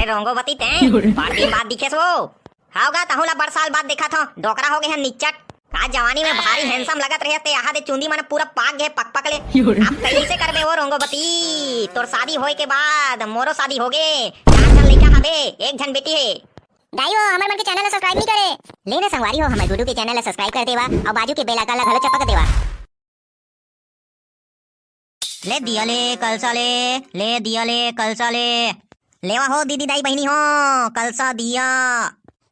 अरे रोंगोवती ते बार दिन बाद दिखे सो हाउगा तहुला बर साल बाद देखा था डोकरा हो गए हैं निच्चट का जवानी में भारी हैंडसम लगत रहे ते आहा दे चुंदी मन पूरा पाक गए पक ले अब कैसे करबे वो रोंगोवती तोर शादी होए के बाद मोरो शादी हो गे 4 जन लइका हबे 1 जन बेटी है गाइयो हमर मन के चैनल ला सब्सक्राइब नहीं करे लेना संगवारी हो हमर गुडू के चैनल ला सब्सक्राइब कर देवा और बाजू के बेल आइकन ला घलो चपक देवा। ले दिया ले दिया ले कलसा लेवा हो दीदी दाई बहनी हो कलसा दिया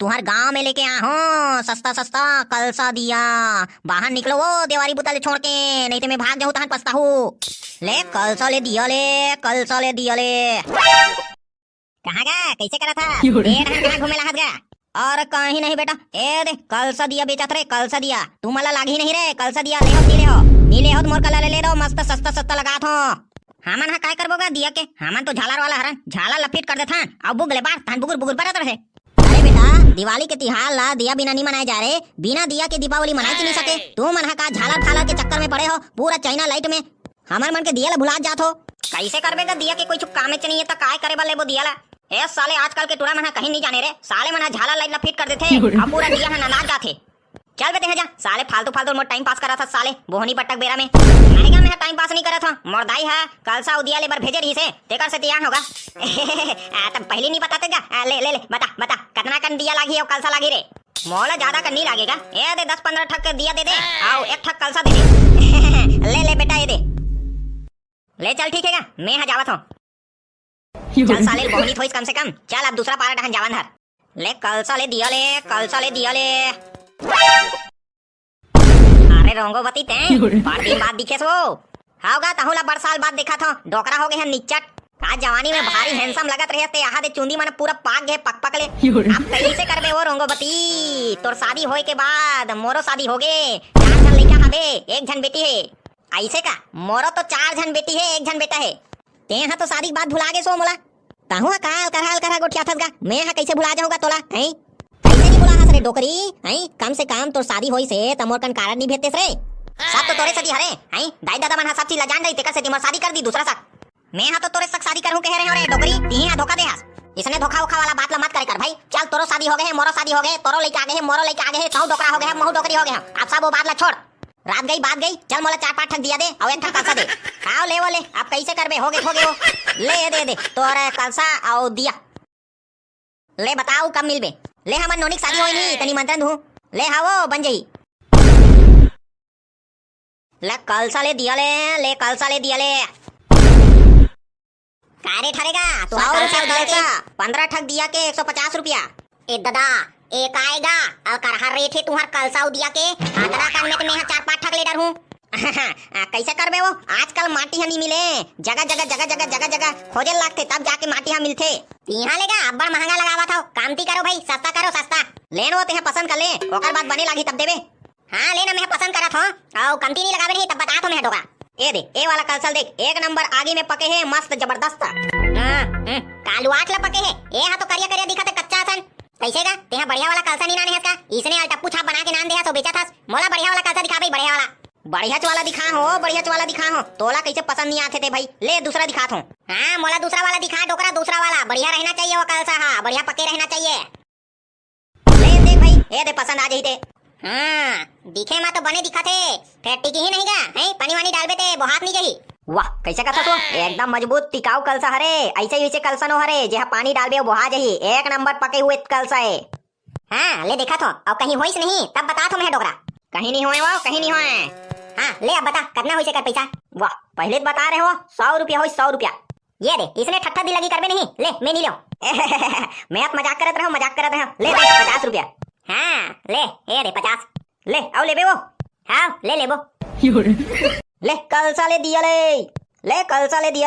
तुम्हार गांव में लेके आ हो सस्ता सस्ता कलसा दिया बाहर निकलो वो देवारी बुता ले छोड़ के नहीं तो मैं भाग जाऊं तहन पछताहू ले कलसा ले दिया ले कलसा ले दिया ले कहाँ गा कैसे करा था कहाँ घूमे लाहत गा और कहीं नहीं बेटा ए दे कलसा दिया बेचत रे कलसा दिया तू मला लागी नहीं रे कलसा दिया ले हो नीले हो मोर कलर ले दो मस्त सस्ता सस्ता लगात हो हमन हा काय करबोगा दिया के हमन तो झालर वाला हरन झाला लपेट कर देथन अब बुगले बार तहन बुगुर बुगुर परत रहे। अरे बेटा दिवाली के तिहार ला दिया बिना नहीं मनाए जा रहे बिना दिया के दीपावली मनाए नहीं सके तू मन हा का झालर फालर के चक्कर में पड़े हो पूरा चाइना लाइट में हमर मन के दिया ला भुला जात हो कैसे करबेगा दिया के कोई काम में नहीं है तो काय करे बा लेबो दिया ला ए साले आजकल के टूरा मन हा कहीं नहीं जाने रे साले मन हा झाला लाइट ला फिट कर देथे अब पूरा दिया हा ननाज जाथे चल बेटे जा साले फालतू फालतू मोर टाइम पास करा था साले बोहनी पटक बेरा में नहीं का मैं टाइम पास नहीं करा था मोरदाई है कलसा उदिया ले बर भेजे रही से तेकर से तिया होगा तब पहले नहीं बताते जा ले बता कितना कन दिया लागी और कलसा लागी रे मोला ज्यादा कन नहीं लागेगा ए दे 10-15 ठक दिया दे आओ एक ठक कलसा दे दे ले बेटा ये दे ले चल ठीक है मैं यहाँ जावत हूँ चल साले बोहनी थोड़ी कम से कम चल अब दूसरा पारा डहन जावन हर ले कलसा ले दिया ले अरे रोंगोवती ते बार दिन बाद दिखे सो हाउगा तहुला बर साल बाद देखा था डोकरा हो गए हैं निच्चट का जवानी में भारी हैंडसम लगत रहे ते आहा दे चुंदी मन पूरा पाक गए पक ले अब कैसे करबे वो रोंगोवती तोर शादी होए के बाद मोरो शादी हो गे 4 जन लइका हबे 1 जन बेटी है ऐसे का मोरो तो 4 जन बेटी है 1 जन बेटा है ते हा तो शादी के बाद भुला गे सो मोला ताहू काल करहा गोठिया थस गा मैं हा कैसे भुला जाऊंगा तोला हैं कैसे नहीं भुला हस रे डोकरी हैं कम से कम तोर शादी होई से तमोर कन कारण नहीं भेजतेस रे सब तो तोरे सदी हरे हैं दाई दादा मन हा सब चीज ला जान रही तेकर से तिमर शादी कर दी दूसरा सक मैं हा तो तोरे सक शादी करूं कह रहे हो रे डोकरी तिही धोखा दे हस इसने धोखा उखा वाला बात ला मत करे कर भाई चल तोरो शादी हो गए मोरो शादी हो गए तोरो लइका आगे है मोरो लइका आगे है तहु डोकरा हो गए महु डोकरी हो गए अब सब वो बात ला छोड़ रात गई बात गई चल मोला 4-5 ठक दिया दे और एक ठक कलसा दे आओ ले वो ले अब कैसे करबे हो गए वो ले दे तोरे कलसा और दिया ले बताओ कब मिलबे ले हमर नोनिक शादी होई नहीं तनी मंत्रन दू ले हावो बन जई ले कलसा ले दिया ले कलसा ले दिया ले कारे ठरेगा तो 100 रुपया कलसा 15 ठक दिया के 150 रुपया ए दादा एक आएगा और करहा रेट है तुम्हार कलसा दिया के आदरा कान में तो मैं 4-5 ठक ले डर हूं कैसे करबे वो आजकल माटी हनी मिले जगह खोजे लगते तब जाके माटी हा मिलते यहाँ लेगा अब्बड़ महंगा लगावा था कामती करो भाई सस्ता करो सस्ता लेन वो ते पसंद कर ले ओकर बाद बने लागी तब देबे हाँ लेना मैं पसंद करा था और कमती नहीं लगावे नहीं तब बता तो मैं डोगा ए दे ए वाला कलसा देख 1 नंबर आगे में पके है मस्त जबरदस्त कालू 8 ला पके है ए हा तो करिया दिखा कच्चा सन कैसे का तेहा बढ़िया वाला कलसा नहीं नाने है इसका इसने टप्पू छाप बना के नाम दिया तो बेचा था मोला बढ़िया वाला कलसा दिखा भाई बढ़िया वाला दिखा हो तोला कैसे पसंद नहीं आते थे भाई ले दूसरा दिखात हूँ हाँ मोला दूसरा वाला दिखा डोकरा दूसरा वाला बढ़िया रहना चाहिए वो कलसा हाँ बढ़िया पके रहना चाहिए ले देख भाई ए दे पसंद आ जाई हाँ दिखे में तो बने दिखा थे फिर टिकी ही नहीं गा हैं पानी वानी डालबे ते बहुत नहीं गई वाह कैसे का था तो एकदम मजबूत टिकाऊ कलसा हरे ऐसे कलसा नो हरे जे पानी डालबे बहा जही 1 नंबर पके हुए कलसा है हाँ ले देखा तो अब कहीं होइस नहीं तब बता तो मैं डोकरा कहीं नहीं हुए वो कहीं नहीं हुए हाँ ले अब बता कितना होइसे कर पैसा वाह पहले बता रहे हो 100 रुपया हो 100 रुपया ये दे इसने ठट्ठा दी लगी करबे नहीं ले मैं नहीं लो मैं अब मजाक करत रहो ले दे 50 रुपया हाँ ले ये दे 50 ले आओ ले बे वो हाँ ले वो ले कलसा ले दिया ले कलसा ले दिया ले